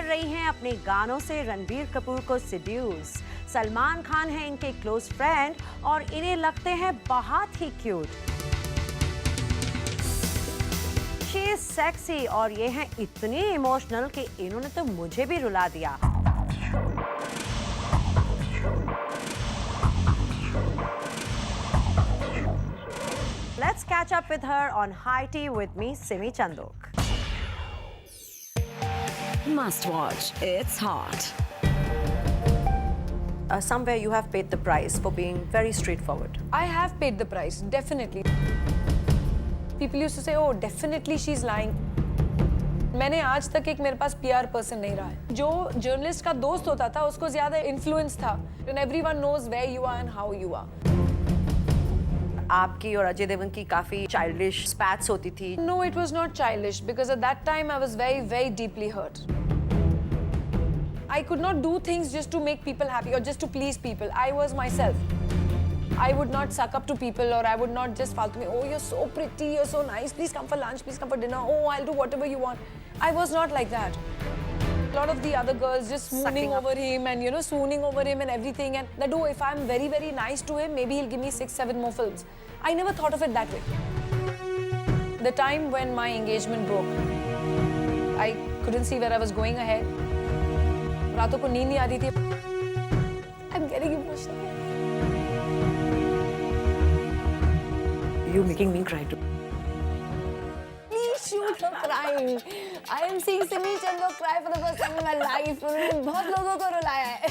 रही हैं अपने गानों से रणबीर कपूर को सिड्यूस। सलमान खान है इनके क्लोज फ्रेंड और इन्हें लगते हैं बहुत ही क्यूट। शी इज सेक्सी और ये हैं इतने इमोशनल कि इन्होंने तो मुझे भी रुला दिया। Let's catch up with her on High Tea with me, Simi Chandok. Must watch. It's hot. Somewhere you have paid the price for being very straightforward. I have paid the price, definitely. People used to say, oh, definitely she's lying. मैंने आज तक एक मेरे पास PR person नहीं रहा है। जो journalist का दोस्त होता था उसको ज्यादा इन्फ्लुएंस था। And everyone knows where you are and how you are. आपकी और अजय देवगन की काफी चाइल्डिश स्पैट्स होती थी। No, it was not childish because at that time I was very, very deeply hurt. I could not do things just to make people happy or just to please people. I was myself. I would not suck up to people or I would not just faltu me, oh, you're so pretty, you're so nice, please come for lunch, please come for dinner, oh, I'll do whatever you want. I was not like that. A lot of the other girls just swooning over him and, you know, swooning over him and everything. And that, oh, if I'm very, very nice to him, maybe he'll give me 6, 7 more films. I never thought of it that way. The time when my engagement broke, I couldn't see where I was going ahead. रातों को नींद नहीं आती थी. I'm getting emotional. You're making me cry too. Please shoot her crying. I am seeing Simi Chandok cry for the first time in my life. बहुत लोगों को रुलाया है.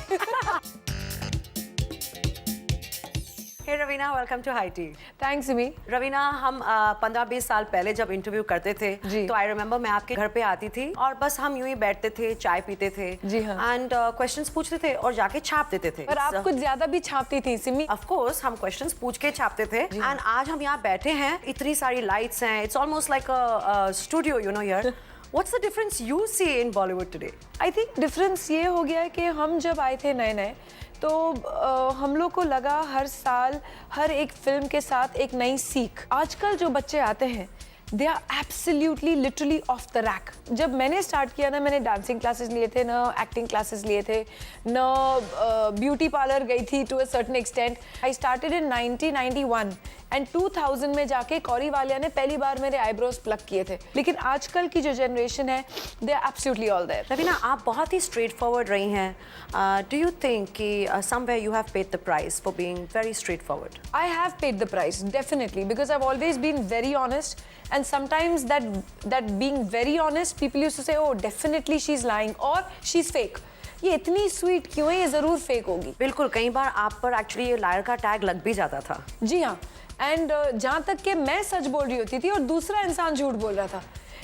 Hey Ravina, welcome to High Tea. Thanks, Simi. Raveena, हम 15-20 साल पहले जब interview करते थे तो आई रिमेम्बर मैं आपके घर पे आती थी और बस हम यूं ही बैठते थे, चाय पीते थे एंड क्वेश्चंस पूछते थे और जाके छाप देते थे। पर आप कुछ ज्यादा भी छापती थी सिमी। ऑफ कोर्स हम क्वेश्चंस पूछ के छापते थे एंड आज हम यहाँ बैठे हैं, इतनी सारी लाइट्स हैं, it's almost like a studio you know here. What's the difference you see in Bollywood today? I think difference ये हो गया है कि हम जब आए थे नए-नए तो हम लोग को लगा हर साल हर एक फिल्म के साथ एक नई सीख। आजकल जो बच्चे आते हैं they are absolutely literally off the rack. जब मैंने स्टार्ट किया ना, मैंने डांसिंग क्लासेस लिए थे, ना एक्टिंग क्लासेस लिए थे, ना ब्यूटी पार्लर गई थी to a certain extent. I started in 1991 and 2000 में जाके कौरी वालिया ने पहली बार मेरे आईब्रोज प्लग किए थे। लेकिन आजकल की जो जनरेशन है they are absolutely all there. Raveena, आप बहुत ही स्ट्रेट फॉरवर्ड रही हैं। डू यू थिंक कि somewhere you have paid the price for being very straightforward? I have paid the price, definitely, because I've always been very honest, and sometimes that being very honest, people used to say, oh, definitely she's lying or she's fake. ये इतनी sweet क्यों है, ये जरूर fake होगी। बिल्कुल, कई बार आप पर एक्चुअली ये लायर का टैग लग भी जाता था। जी हाँ, एंड जहाँ तक कि मैं सच बोल रही होती थी और दूसरा इंसान झूठ बोल रहा था,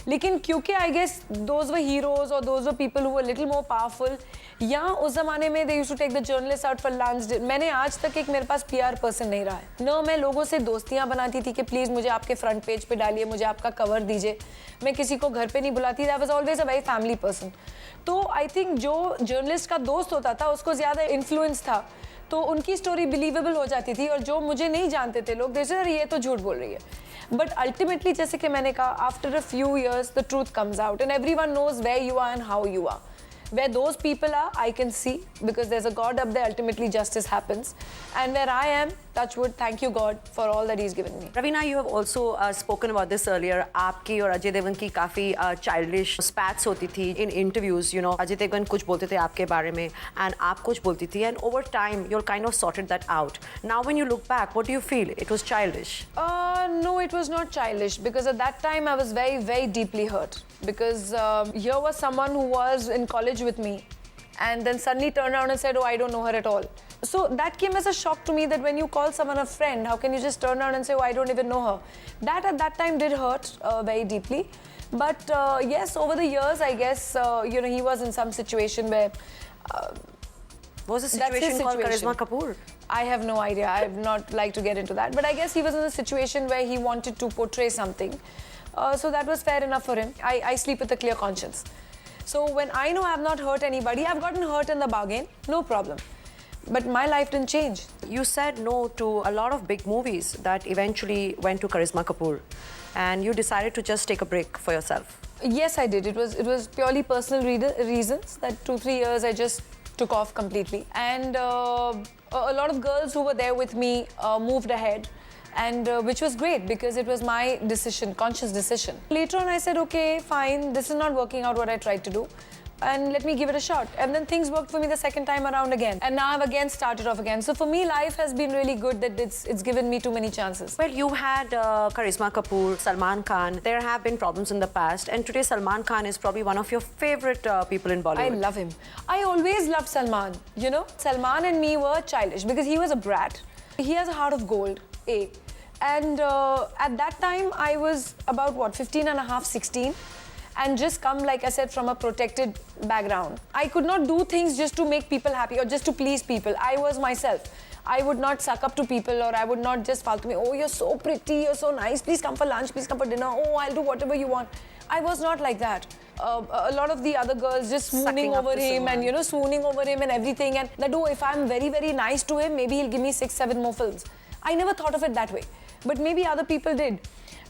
लेकिन क्योंकि I guess those were heroes और those were people who were little more powerful, या उस जमाने में they used to take the journalist out for lunch. मैंने आज तक एक मेरे पास PR पर्सन नहीं रहा है। न मैं लोगों से दोस्तियां बनाती थी कि प्लीज मुझे आपके फ्रंट पेज पे डालिए, मुझे आपका कवर दीजिए। मैं किसी को घर पे नहीं बुलाती। I was always a very family person. तो आई थिंक जो जर्नलिस्ट का दोस्त होता था उसको ज्यादा इन्फ्लुएंस था, तो उनकी स्टोरी बिलीवेबल हो जाती थी, और जो मुझे नहीं जानते थे लोग जैसे ये तो झूठ बोल रही है। बट अल्टीमेटली जैसे कि मैंने कहा, after a few years the truth comes out and everyone knows where you are and how you are. Where those people are, I can see, because there's a God up there, ultimately justice happens. And where I am, touch wood, thank you God for all that He's given me. Ravina, you have also spoken about this earlier. आपकी और अजय देवगन की काफ़ी childish spats होती थी in interviews, you know. Ajay Devgan कुछ बोलते थे आपके बारे में and आप कुछ बोलती थी, and over time you're kind of sorted that out. Now when you look back, what do you feel? It was childish? No, it was not childish, because at that time I was very, very deeply hurt. Because here was someone who was in college with me and then suddenly turned around and said, oh, I don't know her at all. So that came as a shock to me, that when you call someone a friend, how can you just turn around and say, oh, I don't even know her? That at that time did hurt very deeply. But yes, over the years, I guess, you know, he was in some situation where... was the situation called Karisma Kapoor? I have no idea. I have not like to get into that. But I guess he was in a situation where he wanted to portray something. So that was fair enough for him. I sleep with a clear conscience. So when I know I have not hurt anybody, I've gotten hurt in the bargain, no problem. but my life didn't change. You said no to a lot of big movies that eventually went to Karisma Kapoor, and you decided to just take a break for yourself. Yes, I did. It was purely personal reasons that 2-3 years I just took off completely. And a lot of girls who were there with me moved ahead, and which was great because it was my decision, conscious decision. Later on I said, okay, fine, this is not working out what I tried to do, and let me give it a shot. And then things worked for me the second time around again. And now I've again started off again. So for me, life has been really good that it's given me too many chances. Well, you had Karisma Kapoor, Salman Khan. There have been problems in the past, and today Salman Khan is probably one of your favorite people in Bollywood. I love him. I always loved Salman, you know. Salman and me were childish because he was a brat. He has a heart of gold, A. And at that time, I was about, what, 15 and a half, 16. And just come, like I said, from a protected background. I could not do things just to make people happy or just to please people. I was myself. I would not suck up to people, or I would not just faltu me, oh, you're so pretty, you're so nice, please come for lunch, please come for dinner, oh, I'll do whatever you want. I was not like that. A lot of the other girls just swooning over him and, you know, swooning over him and everything. And that, oh, if I'm very, very nice to him, maybe he'll give me 6-7 more films. I never thought of it that way. But maybe other people did.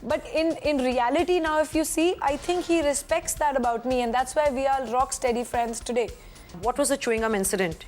But in reality now, if you see, I think he respects that about me, and that's why we are rock steady friends today. What was the chewing gum incident?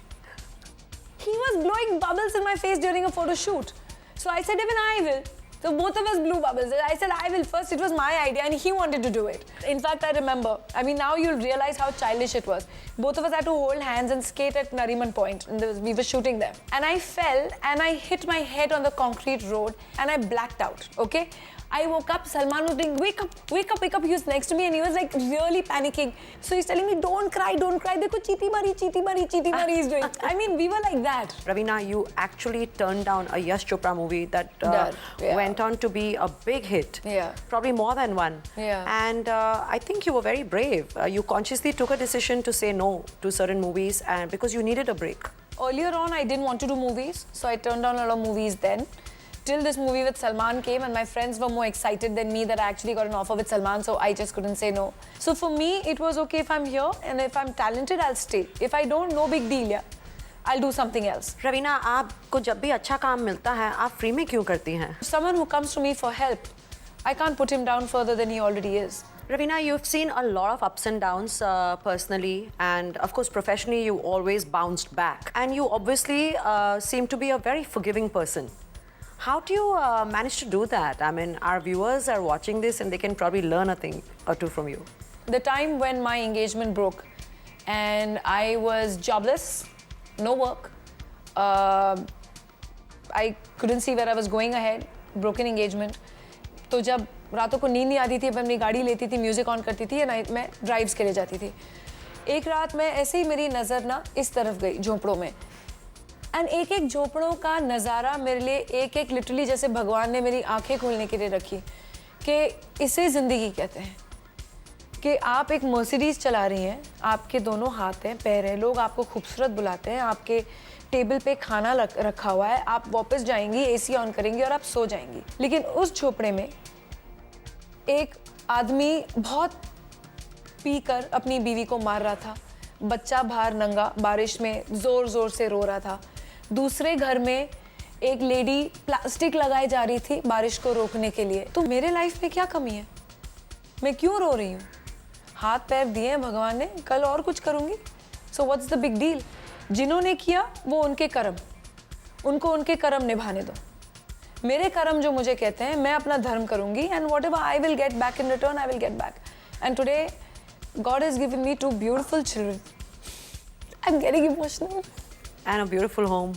He was blowing bubbles in my face during a photo shoot. So I said, even I will. So both of us blew bubbles. I said, I will first. It was my idea and he wanted to do it. In fact, I remember. I mean, now you'll realize how childish it was. Both of us had to hold hands and skate at Nariman Point. And we were shooting there. And I fell and I hit my head on the concrete road and I blacked out, okay? I woke up, Salman was doing, wake up, wake up, wake up. He was next to me and he was like really panicking. So he's telling me, don't cry, don't cry. Dekho, cheeti mari, he's doing. I mean, we were like that. Raveena, you actually turned down a Yash Chopra movie that went on to be a big hit. Yeah. Probably more than one. Yeah. And I think you were very brave. You consciously took a decision to say no to certain movies and because you needed a break. Earlier on, I didn't want to do movies. So I turned down a lot of movies then. Till this movie with Salman came and my friends were more excited than me that I actually got an offer with Salman, so I just couldn't say no. So for me, it was okay if I'm here and if I'm talented, I'll stay. If I don't, no big deal, yeah. I'll do something else. Raveena, आपको जब भी अच्छा काम मिलता है, आप free में क्यों करती हैं? Someone who comes to me for help, I can't put him down further than he already is. Raveena, you've seen a lot of ups and downs personally, and of course professionally you always bounced back. And you obviously seem to be a very forgiving person. How do you manage to do that? I mean, our viewers are watching this and they can probably learn a thing or two from you. The time when my engagement broke and I was jobless, no work, I couldn't see where I was going ahead, broken engagement. तो जब रातों को नींद नहीं आती थी, मैं अपनी गाड़ी लेती थी, म्यूजिक ऑन करती थी और मैं ड्राइव्स के लिए जाती थी. एक रात मैं ऐसे ही मेरी नज़र ना इस तरफ गई झोंपड़ों में. एंड एक एक झोपड़ों का नज़ारा मेरे लिए एक एक लिटरली जैसे भगवान ने मेरी आंखें खोलने के लिए रखी कि इसे ज़िंदगी कहते हैं. कि आप एक मर्सिडीज़ चला रही हैं, आपके दोनों हाथ हैं, पैर हैं, लोग आपको खूबसूरत बुलाते हैं, आपके टेबल पे खाना रखा हुआ है, आप वापस जाएंगी, एसी ऑन करेंगी और आप सो जाएंगी. लेकिन उस झोपड़े में एक आदमी बहुत पीकर अपनी बीवी को मार रहा था. बच्चा बाहर नंगा बारिश में ज़ोर ज़ोर से रो रहा था. दूसरे घर में एक लेडी प्लास्टिक लगाई जा रही थी बारिश को रोकने के लिए. तो मेरे लाइफ में क्या कमी है? मैं क्यों रो रही हूँ? हाथ पैर दिए हैं भगवान ने, कल और कुछ करूँगी. So what's the big deal? जिन्होंने किया वो उनके कर्म, उनको उनके कर्म निभाने दो. मेरे कर्म जो मुझे कहते हैं, मैं अपना धर्म करूँगी and what ever I will get back in return, I will get back. And today God has given me 2 beautiful children. I'm getting emotional. And a beautiful home.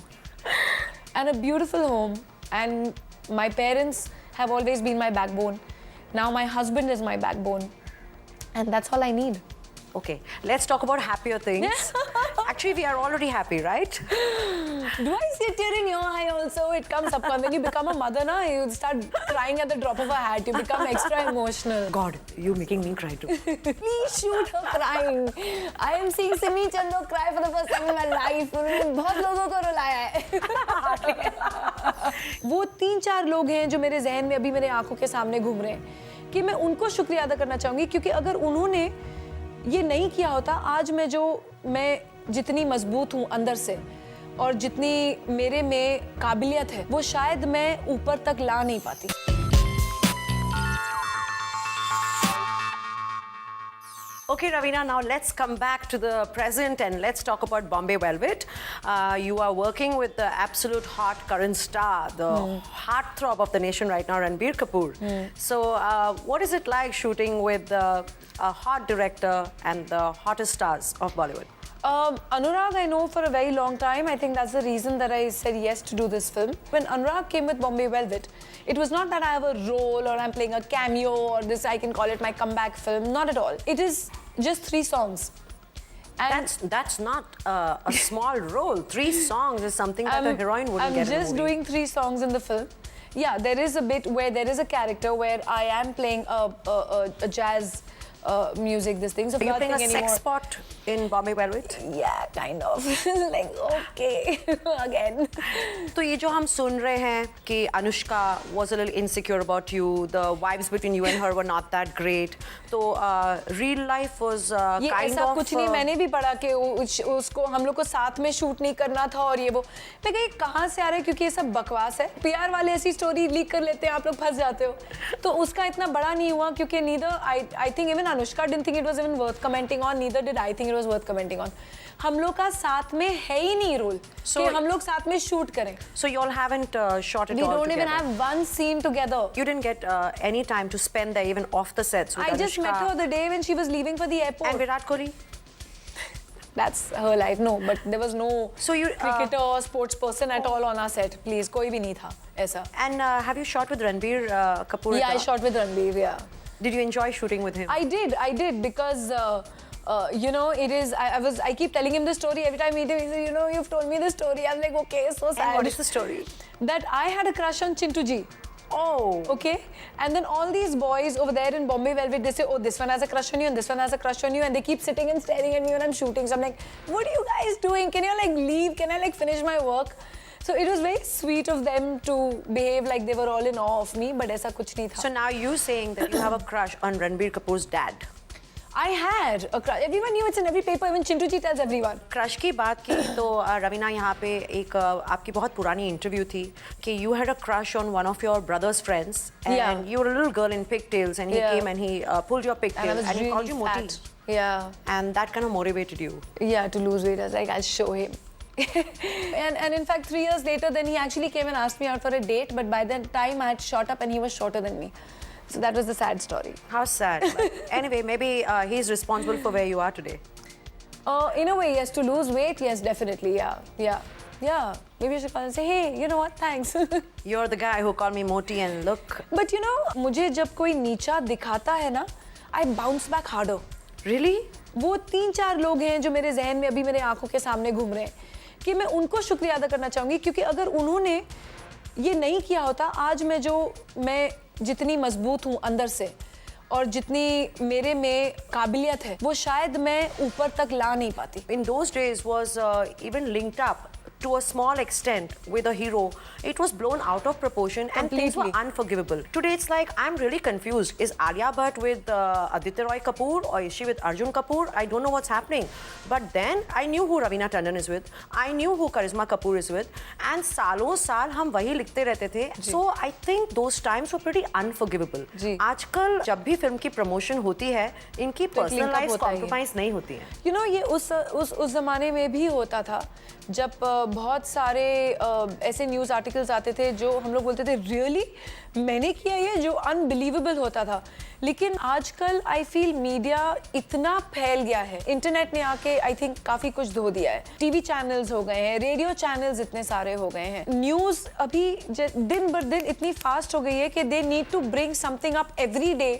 And a beautiful home. And my parents have always been my backbone. Now my husband is my backbone. And that's all I need. Okay, let's talk about happier things. Actually, we are already happy, right? Do I see a tear in your eye also? It comes up. When you become a mother, na, you start crying at the drop of a hat. You become extra emotional. God, you're making me cry too. Please shoot her crying. I am seeing Simi Chandra cry for the first time in my life. उन्होंने बहुत लोगों को रुलाया है. वो 3-4 लोग हैं जो मेरे जहन में अभी मेरे आंखों के सामने घूम रहे हैं कि मैं उनको शुक्रिया अदा करना चाहूँगी क्योंकि अगर उन्होंने ये नहीं किया होता आज मैं जितनी मजबूत हूँ अंदर से और जितनी मेरे में काबिलियत है वो शायद मैं ऊपर तक ला नहीं पाती. Okay, Raveena, now let's come back to the present and let's talk about Bombay Velvet. You are working with the absolute hot current star, the heartthrob of the nation right now, Ranbir Kapoor. So, what is it like shooting with a hot director and the hottest stars of Bollywood? Anurag, I know for a very long time. I think that's the reason that I said yes to do this film. When Anurag came with Bombay Velvet, it was not that I have a role or I'm playing a cameo or this, I can call it my comeback film. Not at all. It is just 3 songs. And That's not a small role. 3 songs is something that a heroine wouldn't get in a I'm just movie. doing 3 songs in the film. Yeah, there is a bit where there is a character where I am playing a jazz music, this thing. So Are you playing a nothing sex anymore. spot in Bombay Velvet? Yeah, kind of. Like, okay, again. तो ये जो हम सुन रहे हैं कि Anushka was a little insecure about you, the vibes between you and her were not that great. तो real life was ये kind ऐसा of कुछ नहीं. मैंने भी पढ़ा कि उसको हम लोग को साथ में शूट नहीं करना था और ये वो. मैं कही कहाँ से आ रहा है, क्योंकि ये सब बकवास है. पीआर वाले ऐसी स्टोरी लीक कर लेते हैं, आप लोग फंस जाते हो. तो उसका इतना बड़ा नहीं हुआ क्योंकि neither I think even Anushka didn't think it was even worth commenting on, neither did I think it was worth commenting on. हम लोग का साथ में है ही नहीं रोल कि हम लोग साथ में शूट करें. So you all haven't shot it We all don't together. even have one scene together. You didn't get any time to spend there even off the sets with I just Anushka met her the day when she was leaving for the airport. and Virat Kohli. That's her life. No, but there was no So you cricketer or sports person at all on our set. Please, कोई भी नहीं था ऐसा. and have you shot with Ranbir Kapoor? at Yeah, I all? shot with Ranbir. Yeah, Did you enjoy shooting with him? I did because. You know, it is. I keep telling him the story every time I meet him. He said, you know, you've told me the story. I'm like, okay, so sad. And what is the story? That I had a crush on Chintu ji. Oh. Okay, and then all these boys over there in Bombay Velvet, they say, oh, this one has a crush on you and this one has a crush on you, and they keep sitting and staring at me when I'm shooting. So I'm like, what are you guys doing? Can you like leave? Can I like finish my work? So it was very sweet of them to behave like they were all in awe of me, but ऐसा कुछ नहीं था. So now you saying that you have a crush on Ranbir Kapoor's dad. I had a crush. Everyone knew, it's in every paper. Even Chintu ji tells everyone. Crush की बात की तो रवीना यहाँ पे एक आपकी बहुत पुरानी इंटरव्यू थी कि you had a crush on one of your brother's friends and Yeah. you were a little girl in pigtails and he Yeah. came and he pulled your And I pigtails was and he really called you Moti fat. Yeah. and that kind of motivated you. Yeah, to lose weight. I was like, I'll show him. and in fact, 3 years later, then he actually came and asked me out for a date. But by that time, I had shot up and he was shorter than me. So that was the sad story. How sad. But anyway, maybe he's responsible for where you are today. In a way, yes, to lose weight, yes, definitely, yeah. Maybe I should call and say, hey, you know what, thanks. You're the guy who called me Moti and look. But you know, मुझे जब कोई नीचा दिखाता है ना, I bounce back harder. Really? वो 3-4 लोग हैं जो मेरे जहन में अभी मेरे आंखों के सामने घूम रहे हैं कि मैं उनको शुक्रिया अदा करना चाहूँगी क्योंकि अगर उन्होंने ये नहीं किया होता, आज मैं जितनी मजबूत हूँ अंदर से और जितनी मेरे में काबिलियत है वो शायद मैं ऊपर तक ला नहीं पाती. In those days was even linked up to a small extent with a hero. It was blown out of proportion and things were Completely. unforgivable. Today it's like I'm really confused. Is Alia Bhatt with Aditya Roy Kapoor or is she with Arjun Kapoor? I don't know what's happening. But then I knew who Raveena Tandon is with. I knew who Karisma Kapoor is with. And सालों साल हम वही लिखते रहते थे. So I think those times were pretty unforgivable. जी. आजकल जब भी फिल्म की प्रमोशन होती है, इनकी पर्सनल link up लाइफ होता ही है. कॉम्प्रोमाइज नहीं होती है. You know, ये उस ज़माने में भी होता था जब बहुत सारे ऐसे न्यूज़ आर्टिकल्स आते थे जो हम लोग बोलते थे रियली मैंने किया ये, जो अनबिलीवेबल होता था. लेकिन आजकल आई फील मीडिया इतना फैल गया है, इंटरनेट ने आके आई थिंक काफ़ी कुछ धो दिया है. टीवी चैनल्स हो गए हैं, रेडियो चैनल्स इतने सारे हो गए हैं, न्यूज़ अभी दिन बर दिन इतनी फास्ट हो गई है कि they need to bring something up every day.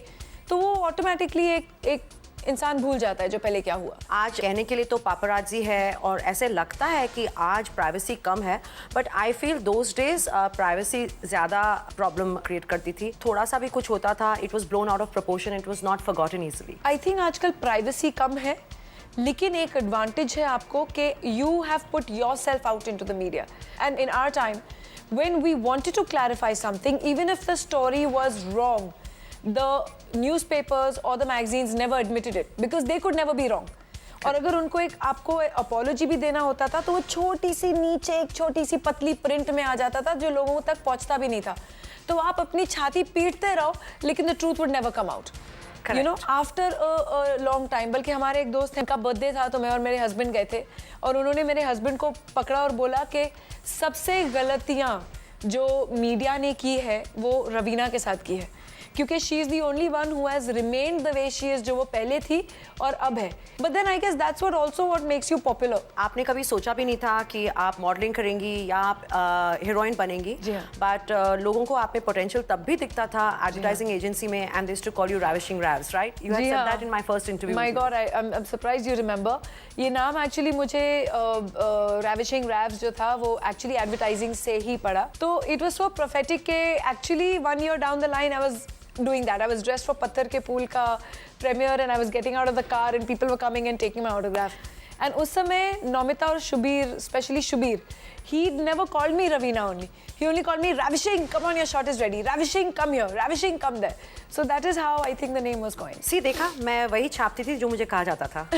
तो वो ऑटोमेटिकली एक इंसान भूल जाता है जो पहले क्या हुआ. आज कहने के लिए तो पापराजी है और ऐसे लगता है कि आज प्राइवेसी कम है, but I feel those days privacy ज़्यादा प्रॉब्लम क्रिएट करती थी. थोड़ा सा भी कुछ होता था, it was blown out of proportion, it was not forgotten easily. I think आजकल प्राइवेसी कम है, लेकिन एक एडवांटेज है आपको कि you have put yourself out into the media. And in our time when we wanted to clarify something, even if the story was wrong, the newspapers or the magazines never admitted it because they could never be wrong. और अगर उनको एक आपको apology भी देना होता था तो वो छोटी सी नीचे एक छोटी सी पतली प्रिंट में आ जाता था जो लोगों तक पहुंचता भी नहीं था। तो आप अपनी छाती पीटते रहो लेकिन the truth would never come out, you know, after a long time. बल्कि हमारे एक दोस्त हैं का बर्थडे था तो मैं और मेरे हस्बैंड गए थे और उन्होंने मेरे हस्बैंड को पकड़ा और बोला कि सबसे गलतियां जो मीडिया ने की है वो रवीना के साथ की है, क्योंकि she is the only one who has remained the way she is, जो वो पहले थी और अब है। But then I guess that's what also what makes you popular. आपने कभी सोचा भी नहीं था कि आप मॉडलिंग करेंगी या आप हीरोइन बनेंगी, जी हाँ। बट लोगों को आप में पोटेंशियल तब भी दिखता था एडवर्टाइजिंग एजेंसी में, and they used to call you ravishing ravs, right? You had said that in my first interview. My God, I am surprised you remember. ये नाम एक्चुअली मुझे रैविशिंग रैव्स जो था वो एक्चुअली एडवर्टाइजिंग से ही पड़ा। तो इट वाज सो प्रोफेटिक के actually 1 year down the line I was doing that. I was dressed for Patthar Ke Pool ka premiere and I was getting out of the car and people were coming and taking my autograph. And उस समय नौमिता और शुबीर, especially शुबीर, he never called me Raveena only. He only called me Ravishing, come on your shot is ready. Ravishing, come here. Ravishing, come there. So that is how I think the name was coined. सी देखा, मैं वही छापती थी जो मुझे कहा जाता था।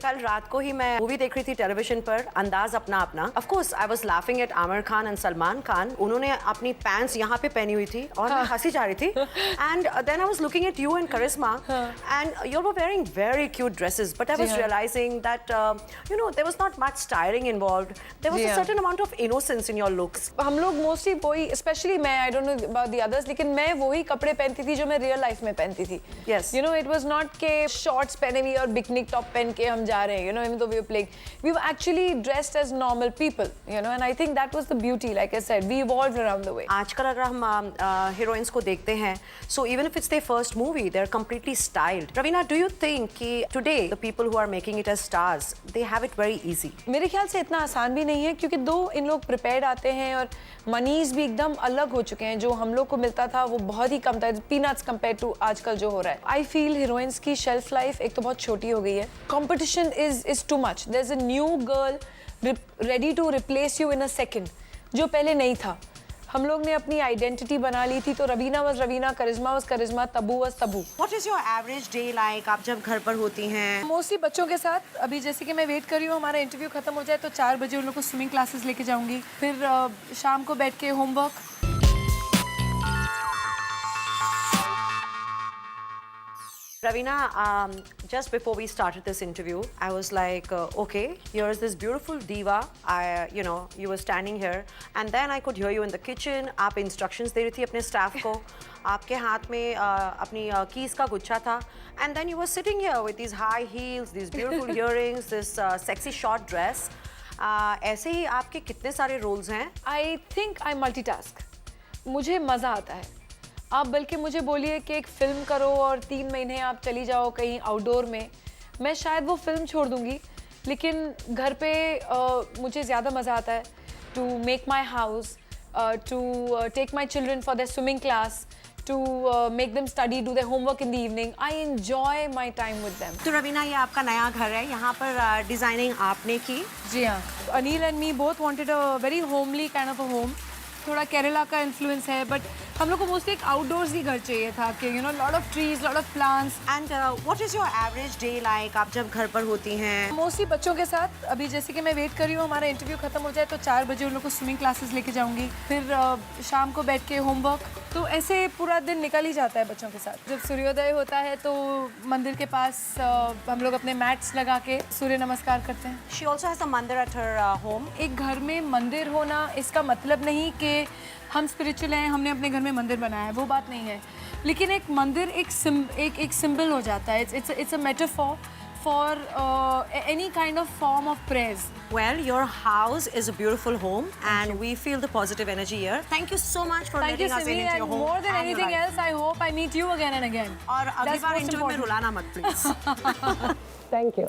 कल रात को ही मैं मूवी देख रही थी टेलीविजन पर, अंदाज अपना अपना। Of course, I was laughing at Aamir Khan and Salman Khan. उन्होंने अपनी पैंट्स यहाँ पे पहनी हुई थी और मैं हंसी जा रही थी। And then I was looking at you and Karisma, and you were wearing very cute dresses. But I was realizing that you know there was not much styling involved. There was a certain amount of innocence in your looks. हम लोग mostly वही, specially मैं, I don't know about the others, लेकिन मैं वही कपड़े पहनती थी जो मैं रियल लाइफ में पहनती थी। Yes. You know, it was not के शॉर्ट्स पहने हुए और बिकनी टॉप पहन के हम जा रहे हैं, you know, even though we were playing, we were actually dressed as normal people, you know, and I think that was the beauty, like I said, we evolved around the way. आजकल अगर हम heroines को देखते हैं, so even if it's their first movie, they're completely styled. Raveena, do you think कि today the people who are making it as stars, they have it very easy? मेरे ख्याल से इतना आसान भी नहीं है, क्योंकि दो इन लोग प्रिपेयर्ड आते हैं और मनीज भी एकदम अलग हो चुके हैं। जो हम लोग को मिलता था वो बहुत ही कम था, पीनट्स कंपेयर टू आजकल जो हो रहा है। आई फील हीरोइंस की शेल्फ लाइफ एक तो बहुत छोटी हो गई है, competition is too much, there is a new girl ready to replace you in a second, जो पहले नहीं था। हम लोग ने अपनी आइडेंटिटी बना ली थी, तो Raveena was Raveena, Karisma was Karisma, Tabu was Tabu. What is your average day like? आप जब घर पर होती हैं? मोस्टली बच्चों के साथ, अभी जैसे कि मैं वेट कर रही हूँ हमारा इंटरव्यू खत्म हो जाए तो 4 बजे उन लोग को स्विमिंग क्लासेस लेके जाऊंगी, फिर शाम को बैठ के homework. Raveena, just before we started this interview, I was like, okay, here's this beautiful diva. You know, you were standing here, and then I could hear you in the kitchen. आप instructions दे रही थी अपने staff को. आपके हाथ में अपनी keys का गुच्छा था, and then you were sitting here with these high heels, these beautiful earrings, this sexy short dress. ऐसे ही आपके कितने सारे roles हैं? I think I multitask. मुझे मज़ा आता है। आप बल्कि मुझे बोलिए कि एक फिल्म करो और 3 महीने आप चली जाओ कहीं आउटडोर में, मैं शायद वो फिल्म छोड़ दूंगी, लेकिन घर पे मुझे ज़्यादा मज़ा आता है to make my house, to take my children for their swimming class, to make them study, do their homework in the evening. I enjoy my time with them. तो रवीना, ये आपका नया घर है, यहाँ पर डिजाइनिंग आपने की? जी हाँ, Anil and me both wanted a very homely kind of a home. थोड़ा केरला का इन्फ्लुएंस है, बट हम लोग को मोस्टली एक आउटडोर्स ही घर चाहिए था कि you know lot of trees, lot of plants. And what is your average day like? आप जब घर पर होती हैं? मोस्टली बच्चों के साथ, अभी जैसे कि मैं वेट कर रही हूँ हमारा इंटरव्यू खत्म हो जाए तो 4 बजे उन लोग को स्विमिंग क्लासेस लेके जाऊंगी, फिर शाम को बैठ के होमवर्क, तो ऐसे पूरा दिन निकल ही जाता है बच्चों के साथ। जब सूर्योदय होता है तो मंदिर के पास हम लोग अपने मैट्स लगा के सूर्य नमस्कार करते हैं। She also has a मंदिर at her home. एक घर में मंदिर होना इसका मतलब नहीं कि हम स्पिरिचुअल हैं, हमने अपने घर में मंदिर बनाया है, वो बात नहीं है, लेकिन एक मंदिर एक सिंबल हो जाता है। It's a metaphor for any kind of form of prayers. Well, your house is a beautiful home, and we feel the positive energy here. Thank you so much for Thank you, letting us in Simi, into and your home. more than and your anything life. else, I hope I meet you again and again. और अगली That's bar most interview में important. रुलाना मत please. Thank you.